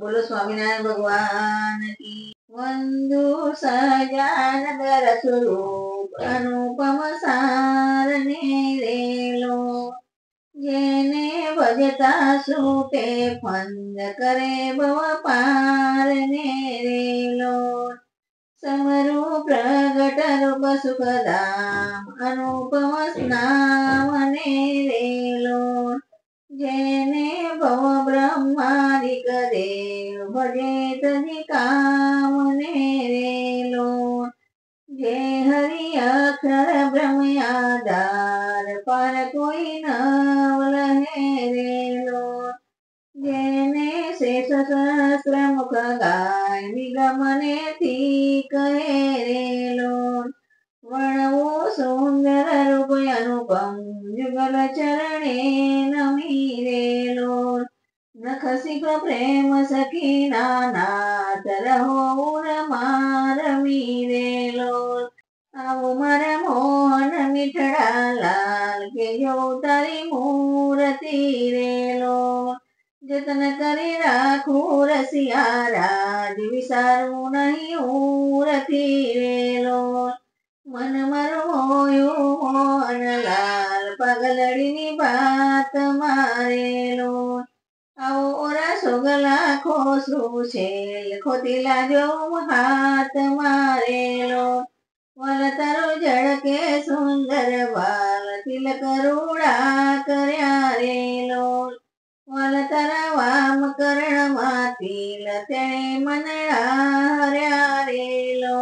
बोलो स्वामीनारायण भगवान की। वंदु सजानगर स्वरूप अनुपम सार नेरेलो, जेने भजता सूटे फंद करे भव पार नेरेलो। समरू प्रगट रूप सुखदाम अनुपम नाम नेरेलो, जेने भव ब्रह्मादिक देव भजे तजी काम नेरेलो। जे हरि अक्षर ब्रह्म आधार पर कोई न लहेरेलो, जेने शेष सहस्र मुख गाय निगमने थी कहेरेलो। वर्णवो सुंदर रूप अनुपम जुगल चरणे नमीरेलो। नख सिख प्रेम सखी नाथ रहो मार मीरेलो। आओ मारा मोहन मीठड़ा लाल के जो तारी मूर्ति रेलो। जतन करी राखू रसिया राज विसारू नहीं उरती रेलो। मन मारो मोयो मोहन लाल पगलड़ी बात मारेलो। आओ ओरा सोगला खोसू छेल खोतीला जो हाथ मारेलो। वल तारो जड़के सुंदर बाल तिलक रूड़ा कर्या रेलो। वल तारा वाम कर्ण मातील तेणे मनड़ा हर्या रेलो।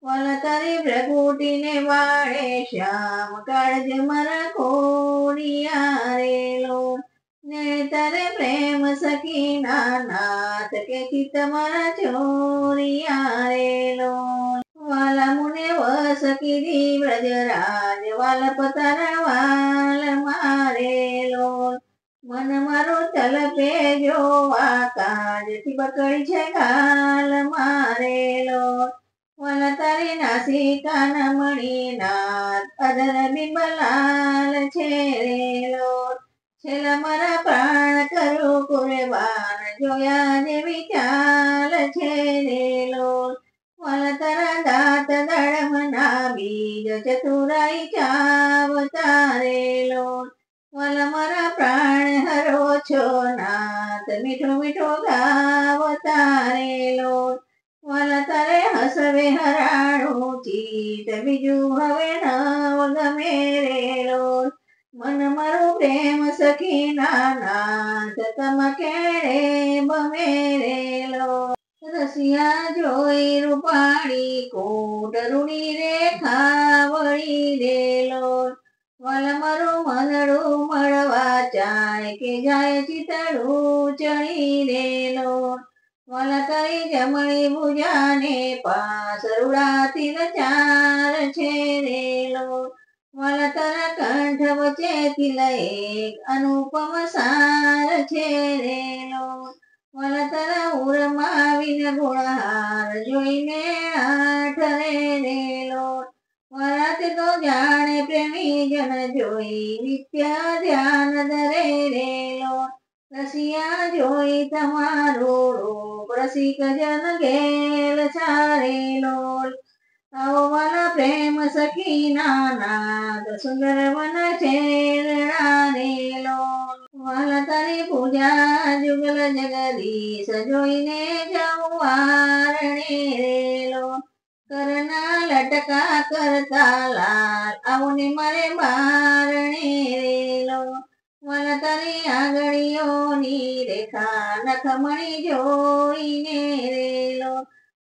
वल तारी प्रकृति ने वाड़े श्याम काळज मरा कोडिया रेलो। ने तारे प्रेम सखी नाथ के चित मरा चोरिया रेलो। वाला मुने वस की ब्रजराज वाल पतारा वाल मारेलो। मन मारो तल पे जो आकाज थी बकड़ी छे गाल मारेलो। वाला तारी नासिका नमणी नाथ अधर बिंबलाल छेरेलो। छेला मारा प्राण करो कुर्बान जोया जेवी चाल छेरेलो। वाला तारा दात दड़मना बीज चतुराई चावतारेलो। वाला मारा प्राण हरो छो नाथ मीठो मीठो गावतारेलो। वाला तारे हसवे हराणू चीत बीजू हवे नव गमेरेलो। मन मारो प्रेम सखी नाथ तम केड़े बमेरेलो। रसिया जोई रूपाड़ी कोट रूणी रेखा वળી રેલો। વલ મારું મનડું મળવા ચાય કે જાય ચિતડું ચણી રેલો। વલ તારી જમણી ભુજાને પાસ રૂડાથી ચાર છેરેલો। વલ તારા કંઠ વચ્ચે તિલ એક અનુપમ સાર છેરેલો। વલ તારા ઉરમાં વિન ગુણહાર જોઈને આઠરે રેલો। વરાતે તો જાણે પ્રેમી જન જોઈ નિત્ય ધ્યાન ધરે રેલો। રસિયા જોઈ તમારો રૂપ રસિક જન ઘેલ છારેલો। આવો વાલા પ્રેમ સખી નાથ સુંદર વન છેલડા રેલો। વાલા તારી પૂજા જુગલ જગદીશ જોઈને જાઉં વારણે રેલો। કરના લટકા કરતા લાલ આવને મારે બારણે રેલો। વલ તારી આંગળીઓની રેખા નખમણી જોઈને રેલો।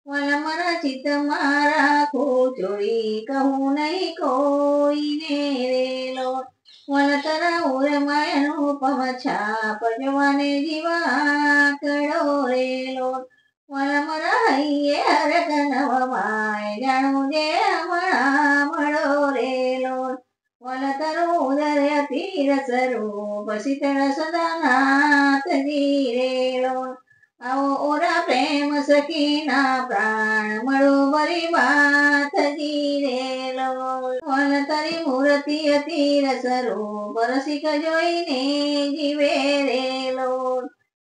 વલ મારા ચિત્તમાં રાખું ચોરી કહું નહીં કોઈને રેલો। વલ તારા ઉરમાં અનુપમ છાપ જવાને જીવા કડો રેલો। વલ મારા હૈયે હરક નવમાય જાણું જે હમણાં મળો રેલો। વલ તારું ઉદર તીર સ્વરૂપ શીતળ સદા નાથજી રેલો। आओ ओरा प्रेम सखीना प्राण मळो बरी बात जीरेलो। वल तारी मूर्ति अति रसरूप रसिक जोईने जीवे रेलो।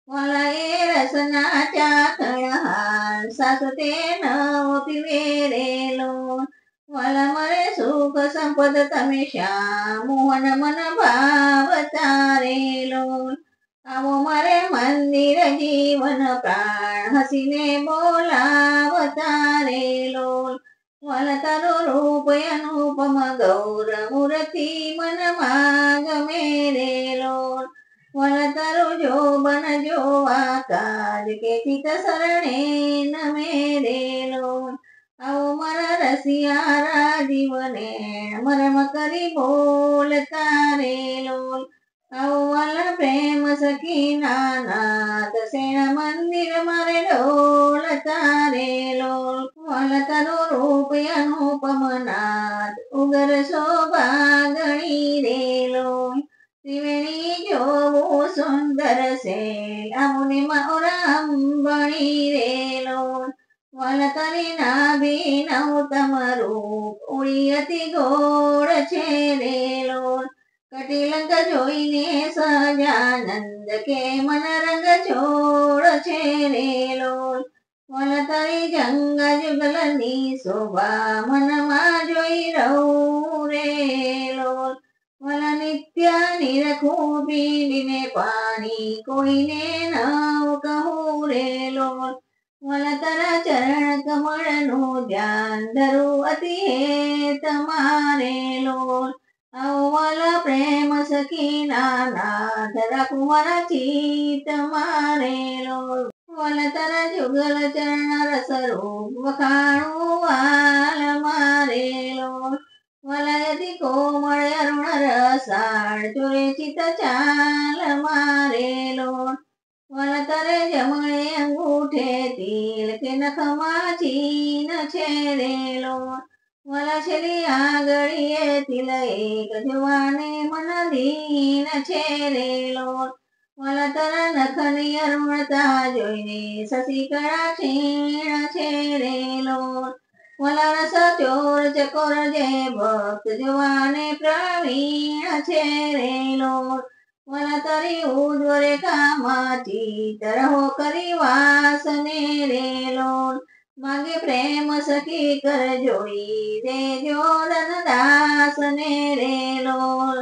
વાલા એ રસના ચાખણ હાર સાસુ તે નવ પીવે રે લોલ. વાલા મારે સુખ સંપદ તમે શ્યામ મોહન મન ભાવ તારે લોલ. આવો મારે મંદિર જીવન પ્રાણ હસીને બોલાવતા રે લોલ. વાલ તારું રૂપ અનુપમ ગૌર મૂર્તિ મનમાં ગમે રે લોલ. વાલ તારું જોબન જોવા કાજ કે ચિત શરણે નમે રે લોલ. આવો મારા રસિયા રાજીવને મરમ કરી બોલતા રે લોલ. આવો વાલા પ્રેમ સખી નાનાદ શેણ મંદિર મારે ડોલતા રે લોલ. વાલા તારું રૂપ અનુપમ નાદ ઉગર શોભા ગણી રે લોલ. ત્રિવેણી જોવું સુંદર છે આમુની મારા અંબણી રે લોલ. વાલા તારી નાભી નવતમ રૂપ ઉડી અતિ ગોળ છે રે લોલ. કટિલંક જોઈને સજાનંદ કે મન રંગ છોડ છે રે લોલ. વાલા તારી જંગા જુગલની શોભા મનમાં જોઈ રહું રે લોલ. વાલા નિત્ય નિરખું પીને પાણી કોઈને ન કહું રે લોલ. વાલા તારા ચરણ કમળનું ધ્યાન ધરું અતિ હે તમારે લોલ. આવો વાલા પ્રેમ સખી નાનાથ રાખું મારા ચિત્ત મારે લોલ. વાલા તારા જુગલ ચરણ રસ રૂપ વખાણું વાલ મારે લોલ. વાલા યતિ કોમળ અરુણ રસાળ ચોરે ચિત ચાલ મારે લોલ. વાલા તારે જમણે અંગૂઠે તિલ કે નખમાં ચીન છે રે લોલ. વાલા છેલ્લી આંગળીએ તિલ એક જોવાને મન દીન છે રે લોલ. વાલા તારા નખની અરુણતા જોઈને શશિકળા ક્ષીણ છે રે લોલ. વાલા રસ ચોર ચકોર જે ભક્ત જોવાને પ્રવીણ છે રે લોલ. વાલા તારી ઉર્ધ્વ રેખામાં ચિત્ત રહો કરી વાસને રે લોલ. માગે પ્રેમ સખી કર જોડી દેજો ધન દાસને રે લોલ.